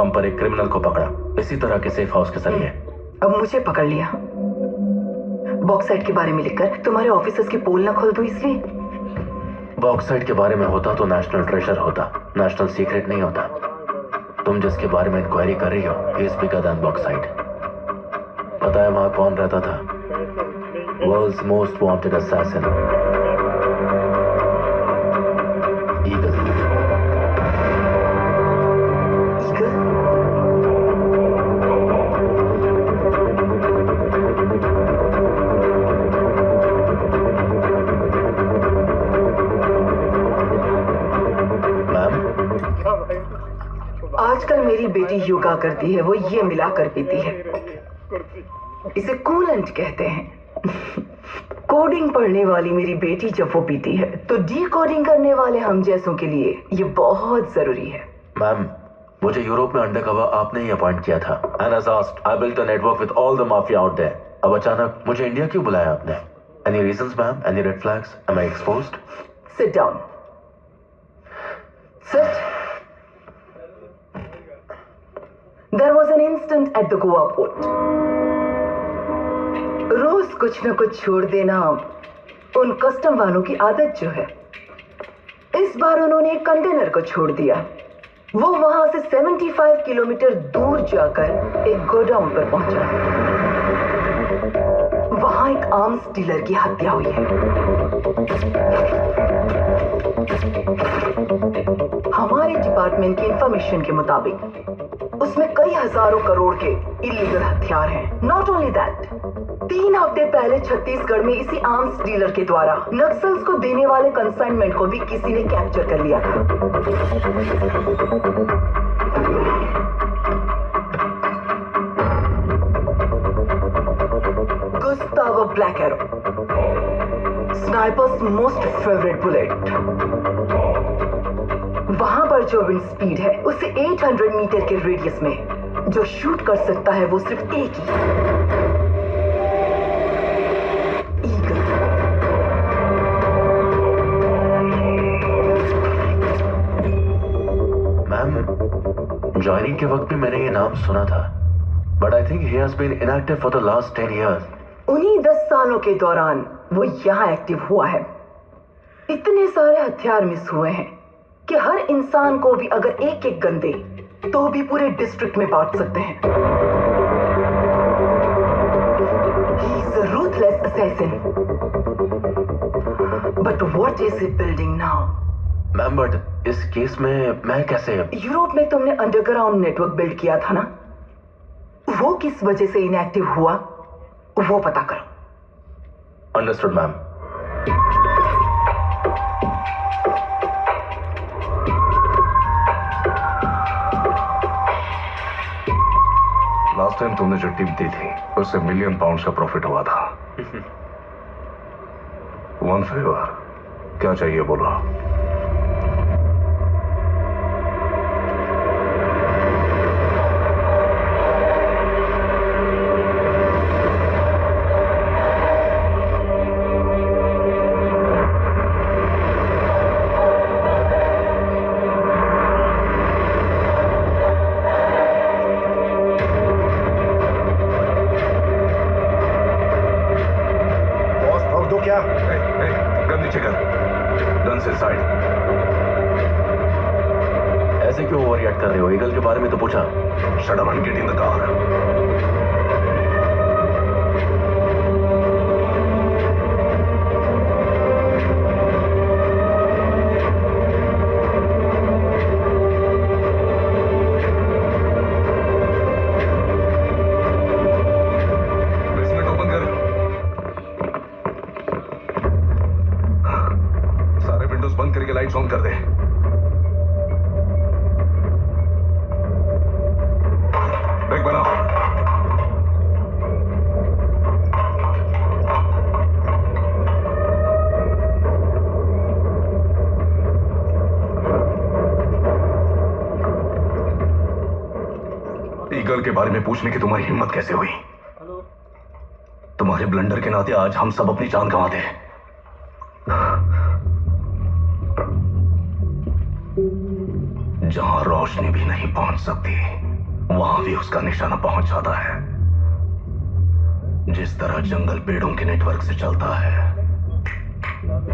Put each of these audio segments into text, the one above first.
Pump पर एक criminal को पकड़ा, इसी तरह के सेफ हाउस के जरिए। अब मुझे पकड़ लिया। बॉक्साइट के बारे में लिखकर तुम्हारे ऑफिसर्स की पोल ना खोल दूं इसलिए। बॉक्साइट के बारे में होता तो नेशनल ट्रेजर होता, नेशनल सीक्रेट नहीं होता। तुम जिसके बारे में इंक्वायरी कर रही हो, he is bigger than bauxite. पता है वहां कौन रहता था? World's most wanted assassin, Eagle. आजकल मेरी बेटी योगा करती है, वो ये मिलाकर पीती है। इसे कूलेंट कहते हैं। कोडिंग पढ़ने वाली मेरी बेटी जब वो पीती है तो डी कोडिंग करने वाले हम जैसों के लिए ये बहुत जरूरी है। मैम, मुझे यूरोप में अंडरकवर आपने ही अपॉइंट किया था। And as asked, I built a network with all the mafia out there. अब अचानक मुझे इंडिया क्यों बुलाया आपने? Any reasons, ma'am? Any red flags? Am I exposed? Sit down. Sit. There was an incident at the Goa port. रोज कुछ न कुछ छोड़ देना उन कस्टम वालों की आदत जो है। इस बार उन्होंने एक कंटेनर को छोड़ दिया। वो वहां से 75 किलोमीटर दूर जाकर एक गोडाउन पर पहुंचा। वहां एक आर्म्स डीलर की हत्या हुई है। हमारे डिपार्टमेंट की इंफॉर्मेशन के मुताबिक उसमें कई हजारों करोड़ के इलीगल हथियार हैं। नॉट ओनली दैट, 3 हफ्ते पहले छत्तीसगढ़ में इसी आर्म्स डीलर के द्वारा नक्सल्स को देने वाले कंसाइनमेंट को भी किसी ने कैप्चर कर लिया था। Gustavo black arrow, snipers most favourite bullet. वहां पर जो विंड स्पीड है उसे 800 मीटर के रेडियस में जो शूट कर सकता है वो सिर्फ एक ही, ईगल। मैम, ज्वाइनिंग के वक्त भी मैंने ये नाम सुना था, but I think he has been inactive for the last 10 years. उन्हीं 10 सालों के दौरान वो यहाँ एक्टिव हुआ है। इतने सारे हथियार मिस हुए हैं कि हर इंसान को भी अगर एक एक गन दे तो भी पूरे डिस्ट्रिक्ट में बांट सकते हैं। He is a ruthless assassin. But what is he building now? Ma'am, but इस केस में मैं कैसे? यूरोप में तुमने अंडरग्राउंड नेटवर्क बिल्ड किया था ना, वो किस वजह से इनएक्टिव हुआ वो पता करो। Understood ma'am. लास्ट टाइम तुमने जो टिप दी थी उससे $1 million का प्रॉफिट हुआ था। वन फेवर, क्या चाहिए बोलो। ऐसे क्यों ओवर रिएक्ट कर रहे हो? ईगल के बारे में तो पूछा। Shut up and get in the car. Basement open कर। सारे विंडोज बंद करके लाइट्स ऑन कर दे। ब्रेक बनाओ। ईगल के बारे में पूछने की तुम्हारी हिम्मत कैसे हुई? तुम्हारे ब्लंडर के नाते आज हम सब अपनी जान गंवाते हैं। जहां रोशनी भी नहीं पहुंच सकती वहां भी उसका निशाना पहुंच जाता है। जिस तरह जंगल पेड़ों के नेटवर्क से चलता है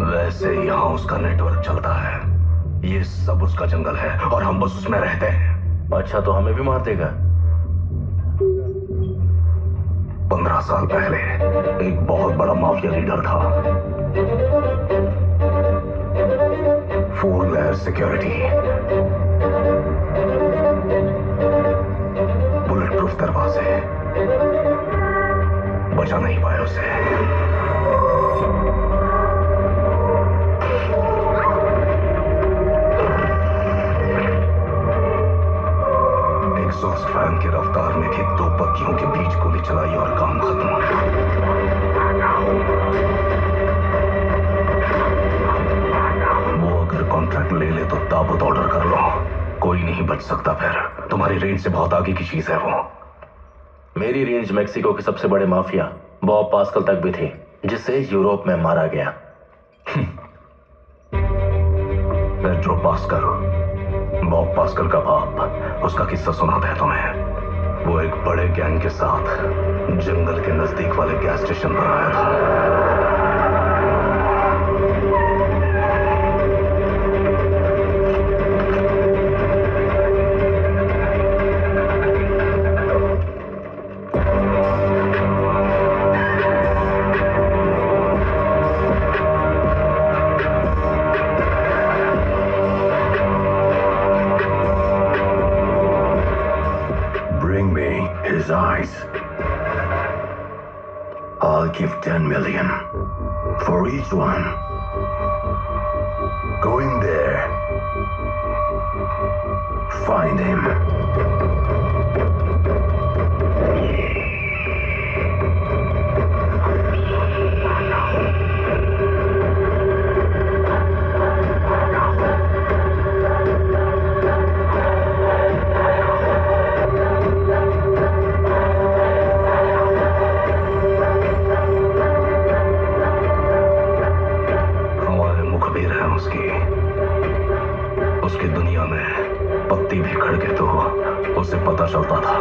वैसे यहां उसका नेटवर्क चलता है। ये सब उसका जंगल है और हम बस उसमें रहते हैं। अच्छा, तो हमें भी मार देगा? 15 साल पहले एक बहुत बड़ा माफिया लीडर था। 4 लेयर सिक्योरिटी, बुलेट प्रूफ दरवाजे, बचा नहीं पाए उसे। एग्जॉस्ट फैन की रफ्तार में भी 2 पत्तियों के बीच गोली चलाई और काम खत्म। वो अगर कॉन्ट्रैक्ट ले ले तो ताबूत ऑर्डर कर लो, कोई नहीं बच सकता। फिर तुम्हारी रेंज से बहुत आगे की चीज है वो। मेरी रेंज मेक्सिको के सबसे बड़े माफिया बॉब पास्कल तक भी थी, जिसे यूरोप में मारा गया। पेड्रो पास्कल, बॉब पास्कल का बाप। उसका किस्सा सुनाता है तुम्हें। वो एक बड़े गैंग के साथ जंगल के नजदीक वाले गैस स्टेशन पर आया था। Bring me his eyes. I'll give 10 million for each one. Going there. Find him. हमारे मुखबिर है उसकी। उसकी दुनिया में पत्ती भी खड़के तो उसे पता चलता था।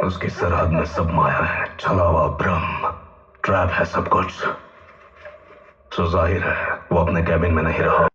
उसकी सरहद में सब माया है, छलावा, भ्रम, ट्रैप है सब कुछ। तो जाहिर है वो अपने कैबिन में नहीं रहा।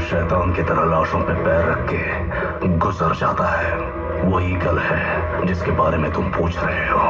शैतान की तरह लाशों पे पैर रख के गुजर जाता है। वो ईगल है जिसके बारे में तुम पूछ रहे हो।